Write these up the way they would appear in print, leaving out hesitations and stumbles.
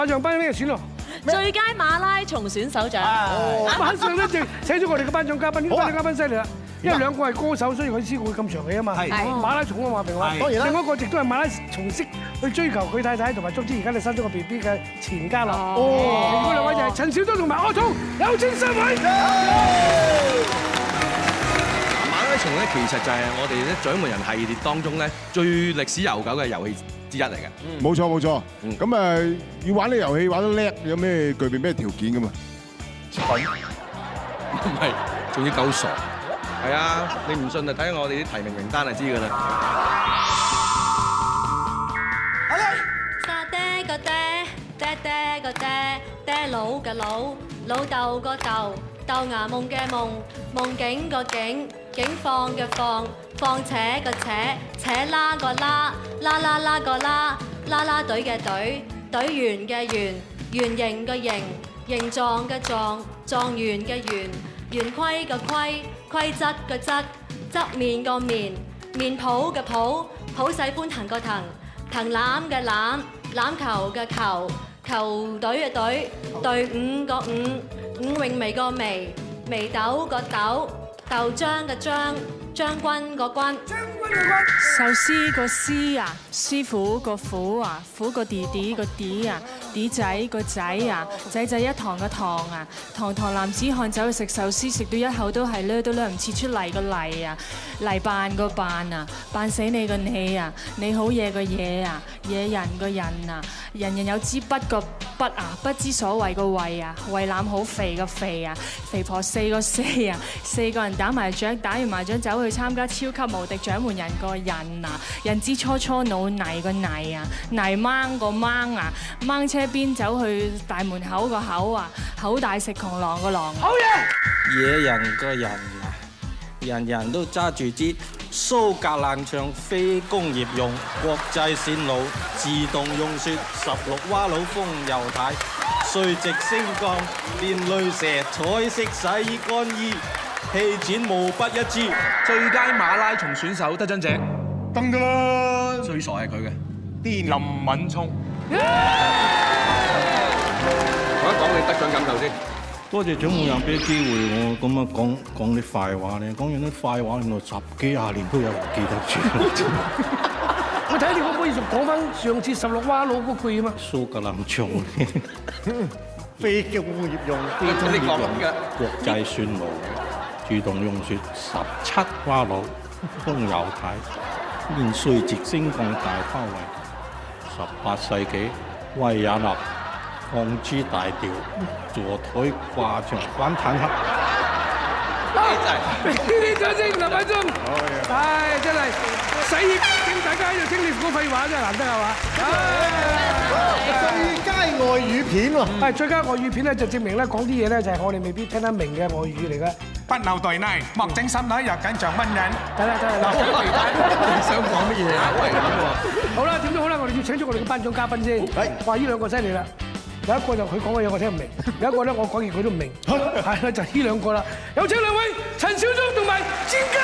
馬上頒咩選咯？最佳馬拉松選手獎。馬上咧就請咗我哋嘅頒獎嘉賓，呢個頒獎嘉賓犀利啦，因為兩個係歌手，所以佢先會咁長氣啊嘛。係馬拉松啊嘛，平話。當然啦，另外一個亦都係馬拉松式去追求佢太太，同埋總之而家你生咗個 BB 嘅前家樂。哦，嗰兩位就係陳小東同埋柯聰，有請三位。馬拉松咧，其實就係我哋咧獎門人系列當中咧最歷史悠久嘅遊戲之一嚟嘅。冇錯冇錯。咁誒要玩呢遊戲玩得叻，有咩具備咩條件㗎嘛？蠢？唔係，仲要夠傻。係啊，你唔信就睇下我哋啲提名名單就知㗎啦。好啦，沙爹個爹，爹爹個爹，爹佬嘅佬，老豆個豆，豆芽夢嘅夢，夢境個境，境況嘅況，況且個且，且啦個啦，啦啦啦個啦，啦啦隊嘅隊，隊員嘅圓，圓形個形，形狀嘅狀，狀元嘅圓，圓規個規，規則個則，側面個面，面譜嘅譜，普世歡騰個騰，藤籃嘅籃，籃球嘅球，球隊嘅隊，隊伍個伍，伍詠薇個薇，眉豆個豆，豆漿嘅漿，將軍個軍，壽司個司啊，師傅個虎啊，虎個弟弟個弟啊，弟仔個仔啊，仔仔一堂個堂啊，堂堂男子漢走去食壽司，食到一口都係咧，都掠唔切出嚟個嚟啊，嚟扮個扮啊，扮死你個你啊，你好嘢個嘢啊，野人個人啊，人人有支筆個筆啊，不知所謂個謂啊，胃腩好肥個肥啊，肥婆四個四啊，四個人打麻雀，打完麻雀走去參加超級無敵獎門人個人啊，人之初初腦泥個泥啊，泥掹個掹啊，掹車邊走去大門口個口啊，口大食窮郎個郎。好嘢！野人個人啊，人人都揸住支蘇格蘭場非工業用國際線路自動用雪16蛙佬風油軚，垂直升降連雷蛇彩色洗衣乾衣。氣展無不一支，最佳馬拉松選手得獎者，登㗎啦！最傻係佢嘅林敏聰。講一講你得獎感受先。多謝獎門人俾機會我咁樣講啲快話咧，講完啲快話，原來10幾20年都有人記得住。我睇你可唔可以仲講翻上次16蛙佬嗰句啊嘛？蘇格蘭場非工業用，非工業用國際線路。自動用雪17蛙佬風油軚，連垂直升降大包圍。18世紀維也納放諸大調，座台掛牆反坦克。呢啲掌聲，林敏聰，唉，真係洗熱聽大家喺度聽你講廢話真係難得係嘛？最佳外語片喎，係最佳外語片咧，就證明咧講啲嘢咧就係我哋未必聽得明嘅外語嚟嘅。不留袋內，莫整心裏又緊像蚊人。得啦得啦，想講乜嘢啊？好啦，點都好啦，我哋要請出我哋嘅頒獎嘉賓先。哇！呢兩個犀利啦，有一個就佢講嘅嘢我聽唔明，有一個咧我講嘢佢都唔明。係啦，就呢兩個啦。有請兩位陳小東同埋詹家。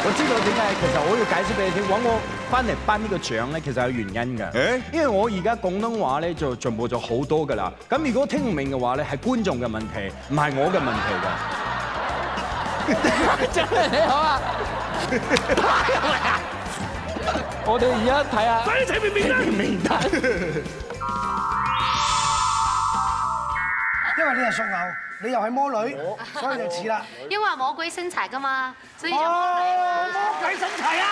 我知道點解，其實我要解釋俾你聽，揾我翻嚟頒呢個獎咧，其實有原因㗎。因為我而家廣東話咧就進步咗好多㗎啦。咁如果聽唔明嘅話咧，係觀眾嘅問題，唔係我嘅問題㗎。真係你好啊！我哋而家睇下，快啲睇名單。因為你係屬牛，你又係魔女，所以就似啦。因為魔鬼身材㗎嘛，所以就魔鬼身材啊！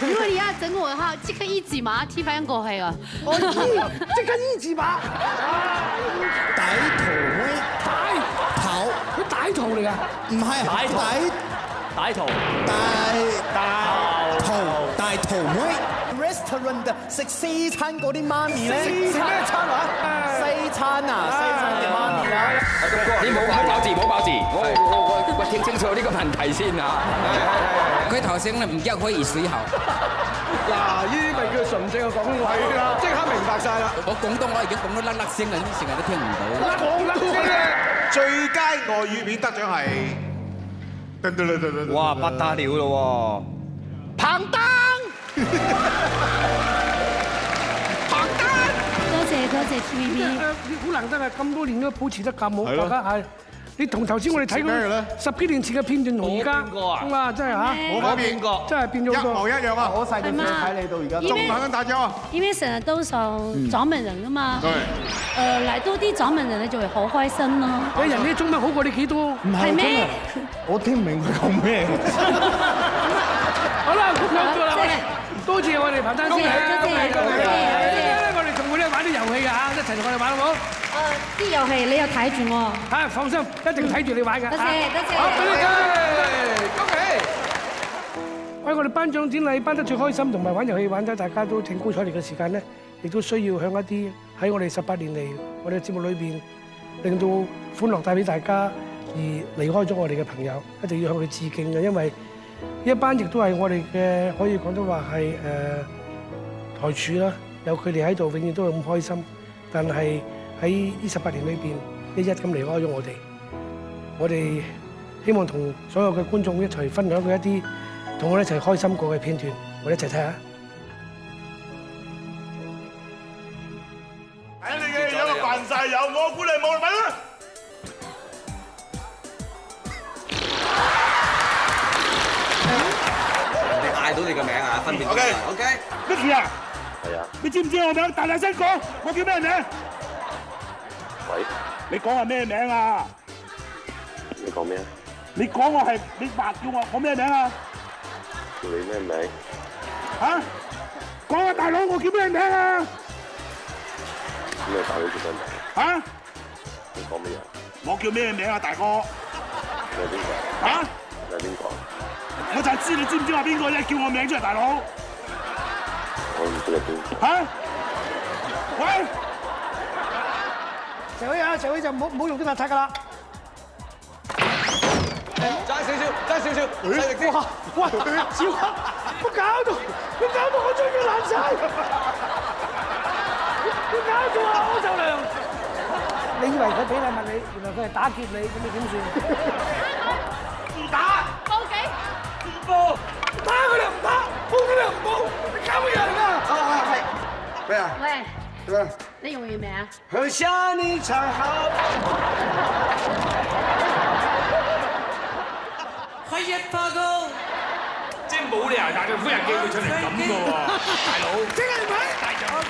如果你要整我嘅話，即刻一字馬踢翻過去啊！我即刻一字馬。歹徒妹，佢歹徒嚟㗎？唔係歹徒妹。restaurant 食西餐嗰啲媽咪咧，食咩餐啊？西餐嘅媽咪啦。你冇爆字，我聽清楚呢個問題先啊！佢頭先咧唔叫可以水喉。嗱，呢啲咪叫純正嘅廣東話啦，即刻明白晒啦。我廣東話已經講到甩甩聲啦，成日都聽唔到。講得啫！最佳外語片得獎係，哇不得了咯喎！彭丹。TVB。好難得啊！咁多年都保持得咁好，大家係。你同頭先我哋睇嗰10幾年前嘅片段同而家，哇！真係嚇，冇改變過，真係變咗好多。一模一樣啊！我細個睇你到而家，仲肯大咗。因為成日都上掌門人㗎嘛，嚟多啲掌門人你就會好開心咯。你人啲中文好過你幾多？唔係咩？我聽唔明佢講咩。好啦，咁多啦，多謝我哋彭丹先，我哋仲會咧玩啲遊戲㗎嚇，一齊同我哋玩好唔好？啲遊戲你又睇住我。嚇，放心，一定睇住你玩㗎。多謝多謝。好，俾你恭喜！喺我哋頒獎典禮頒得最開心，同埋玩遊戲玩得大家都興高采烈嘅時間咧，亦都需要向一啲喺我哋18年嚟我哋嘅節目裏邊令到歡樂帶俾大家而離開咗我哋嘅朋友，一定要向佢致敬嘅，因為呢一班亦都係我哋嘅可以講得話係台柱啦，有佢哋喺度，永遠都係咁開心。但係喺呢18年裏邊，一一咁離開咗我哋。我哋希望同所有嘅觀眾一齊分享佢一啲同我哋一齊開心過嘅片段，我哋一齊睇下。睇你嘅樣啊，扮晒有，我估你冇咪啦。人哋嗌到你個名啊，分辨。OK。Micky 啊，係啊，你知唔知我名？大聲講，我叫咩名？喂，你講係咩名啊？你講咩啊？你講我係你話叫我咩名啊？叫你咩名？嚇？講啊，大佬，我叫咩名啊？咩大佬叫咩名？嚇？你講乜嘢？我叫咩名啊，大哥？你係邊個？嚇？你係邊個？我就係知你知唔知我邊個啫？叫我名出嚟，大佬。我唔知你邊個。嚇？喂！謝偉啊，謝偉就唔好用啲邋遢㗎啦。爭少少，細力啲。哇！小黑，我搞到我張要爛晒。你搞錯啊，柯受良！你以為佢俾禮物你，原來佢係打劫你，咁你點算？唔打，報警。唔報，打佢哋唔打，報佢哋唔報，你搞乜嘢㗎？係咩啊？喂，咩？你用完未啊？喝下你才好。開一發高，即係冇理由大丈夫人記佢出嚟咁嘅喎，大佬。即係咪？大丈夫。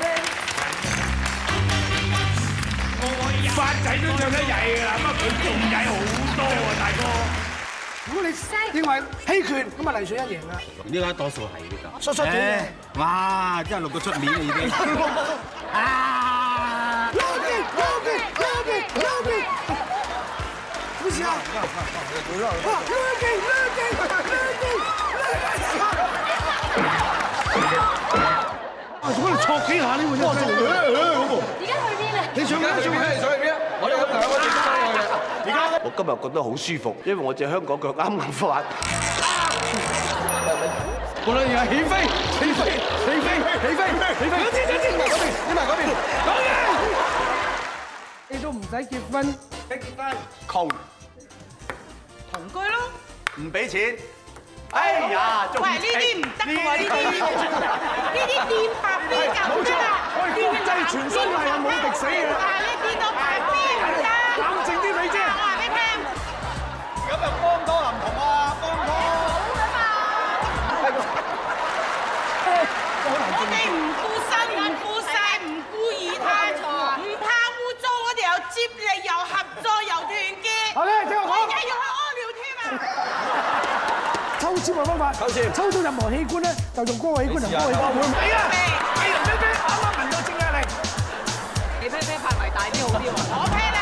發仔都唱得曳㗎啦，乜佢仲曳好多啊，大哥。如果你認為稀缺，咁啊黎水一贏啦。呢個多數係呢個。疏疏哋。哇！真係錄到出面啦已經。啊！撈嘅。好似啊！做乜你戳幾下呢個真係？而家去邊啊？你上邊啊？我有兩個地方去嘅。而家我今日覺得好舒服，因為我隻香港腳啱啱發。無論而家起飛，你埋嗰邊。你都唔使結婚，窮同居咯，唔俾錢。哎呀，喂，呢啲唔得喎，呢啲電白邊咁㗎啦，國際全新係冇敵死嘅。你見到白邊唔得，冷靜啲你啫。我話俾你聽，咁就幫拖唔同啊，幫拖。我哋唔顧新聞，顧世，唔顧儀態，唔怕污糟，我哋又接力，又合作，又團結。好嘅，聽我講。我而家要去屙尿添啊！抽籤嘅方法，抽到任何器官咧，就用嗰個器官同嗰個器官。係啊，係啊，啤啤，啱啱聞到正壓力。你啤啤拍埋大啲好啲喎。我啤。